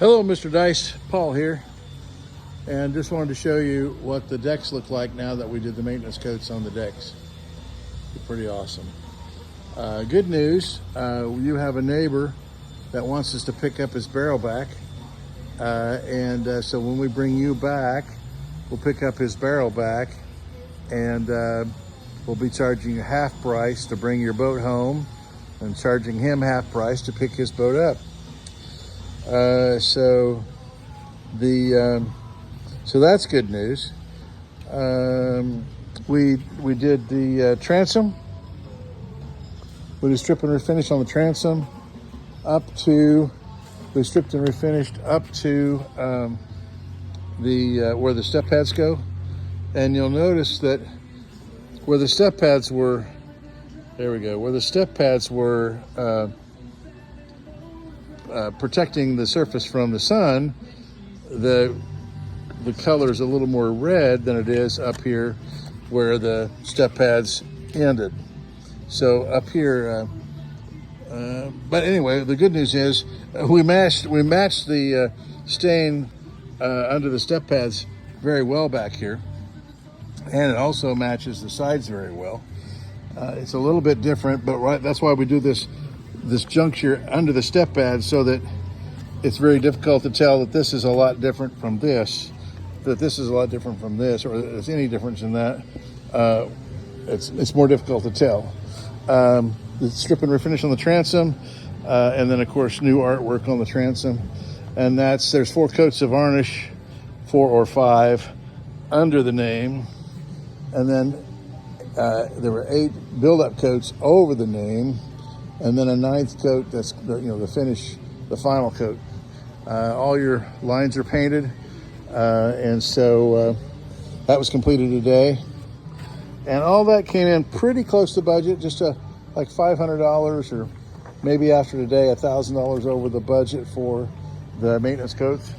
Hello, Mr. Dice, Paul here, and just wanted to show you what the decks look like now that we did the maintenance coats on the decks. They're pretty awesome. Good news, you have a neighbor that wants us to pick up his barrel back, so when we bring you back, we'll pick up his barrel back, and we'll be charging you half price to bring your boat home and charging him half price to pick his boat up. So that's good news. We did the transom. We did strip and refinish on the transom we stripped and refinished up to where the step pads go, and you'll notice that where the step pads were, protecting the surface from the sun, the color is a little more red than it is up here where the step pads ended. So up here, but anyway, the good news is we matched the stain under the step pads very well back here, and it also matches the sides very well. It's a little bit different, but that's why we do this juncture under the step pad, so that it's very difficult to tell that this is a lot different from this, or there's any difference in that. It's more difficult to tell. The strip and refinish on the transom, and then of course new artwork on the transom, and there's 4 coats of varnish, 4 or 5 under the name, and then there were 8 build-up coats over the name, and then a 9th coat that's the finish, the final coat. All your lines are painted, and so that was completed today, and all that came in pretty close to budget, just like $500, or maybe after today $1,000 over the budget for the maintenance coats.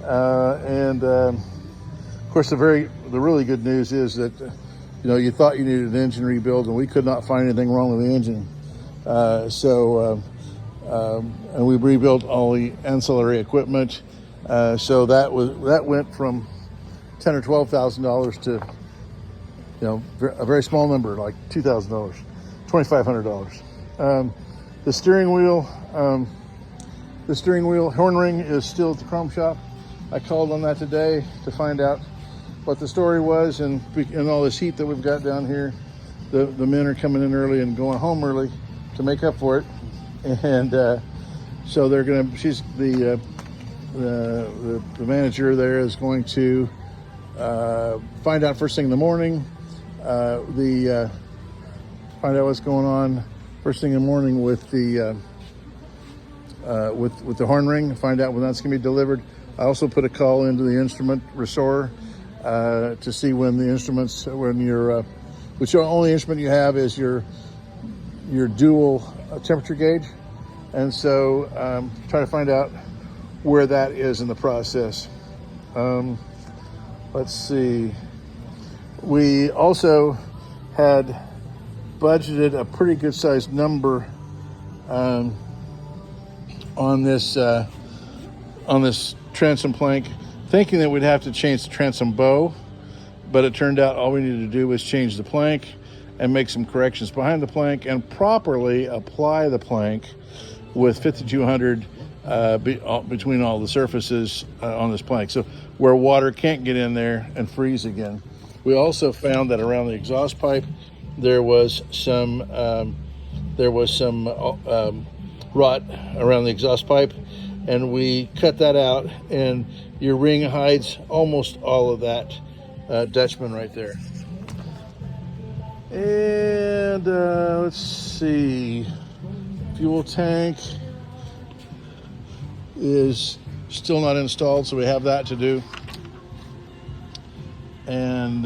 Of course, the really good news is that you thought you needed an engine rebuild, and we could not find anything wrong with the engine. And we rebuilt all the ancillary equipment. So that went from $10,000 or $12,000 to a very small number, like $2,000, $2,500. The steering wheel horn ring is still at the chrome shop. I called on that today to find out what the story was, and all this heat that we've got down here, the men are coming in early and going home early to make up for it, and so they're gonna. The manager there is going to find out first thing in the morning. Find out what's going on first thing in the morning with the horn ring. Find out when that's gonna be delivered. I also put a call into the instrument restorer to see when the instruments, which the only instrument you have is your dual temperature gauge, and so try to find out where that is in the process. Let's see. We also had budgeted a pretty good sized number on this transom plank, thinking that we'd have to change the transom bow, but it turned out all we needed to do was change the plank and make some corrections behind the plank and properly apply the plank with 5200 between all the surfaces on this plank, so where water can't get in there and freeze again. We also found that around the exhaust pipe there was some rot around the exhaust pipe, and we cut that out, and your ring hides almost all of that Dutchman right there. And let's see, fuel tank is still not installed, so we have that to do, and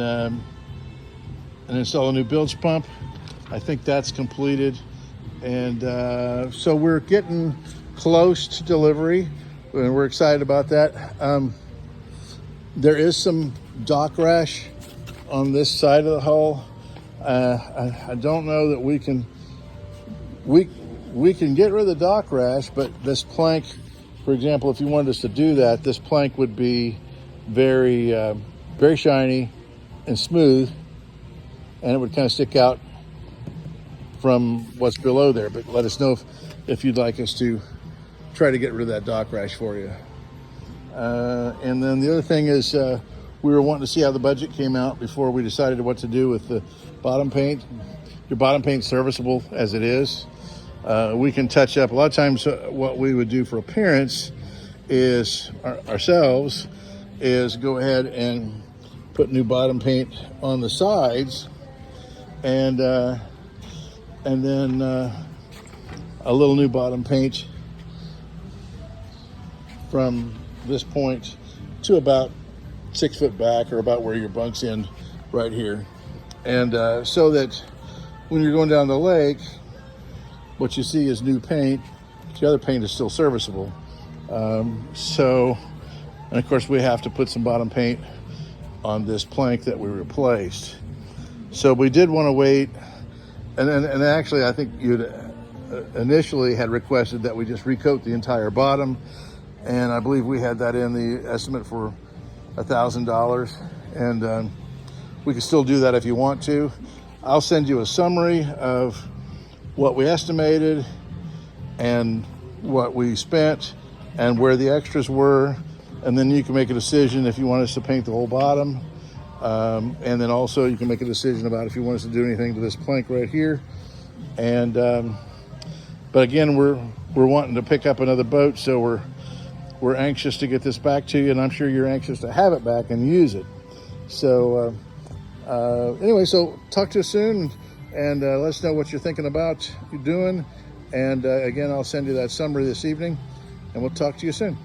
install a new bilge pump. I think that's completed, and so we're getting close to delivery, and we're excited about that. There is some dock rash on this side of the hull. I don't know that we can get rid of the dock rash, but this plank For example, if you wanted us to do that, this plank would be very, very shiny and smooth, and it would kind of stick out from what's below there. But let us know if you'd like us to try to get rid of that dock rash for you. And then the other thing is we were wanting to see how the budget came out before we decided what to do with the bottom paint. Your bottom paint's serviceable as it is. We can touch up. A lot of times what we would do for appearance is ourselves is go ahead and put new bottom paint on the sides, and then a little new bottom paint from this point to about 6 foot back, or about where your bunks end right here. And so that when you're going down the lake, what you see is new paint. The other paint is still serviceable. And of course we have to put some bottom paint on this plank that we replaced. So we did want to wait, and actually I think you'd initially had requested that we just recoat the entire bottom, and I believe we had that in the estimate for $1,000, and we can still do that if you want to. I'll send you a summary of what we estimated and what we spent and where the extras were, and then you can make a decision if you want us to paint the whole bottom, and then also you can make a decision about if you want us to do anything to this plank right here. And but again, we're wanting to pick up another boat, so we're anxious to get this back to you, and I'm sure you're anxious to have it back and use it. So anyway, so talk to us soon, and let us know what you're thinking about you doing. And again, I'll send you that summary this evening, and we'll talk to you soon.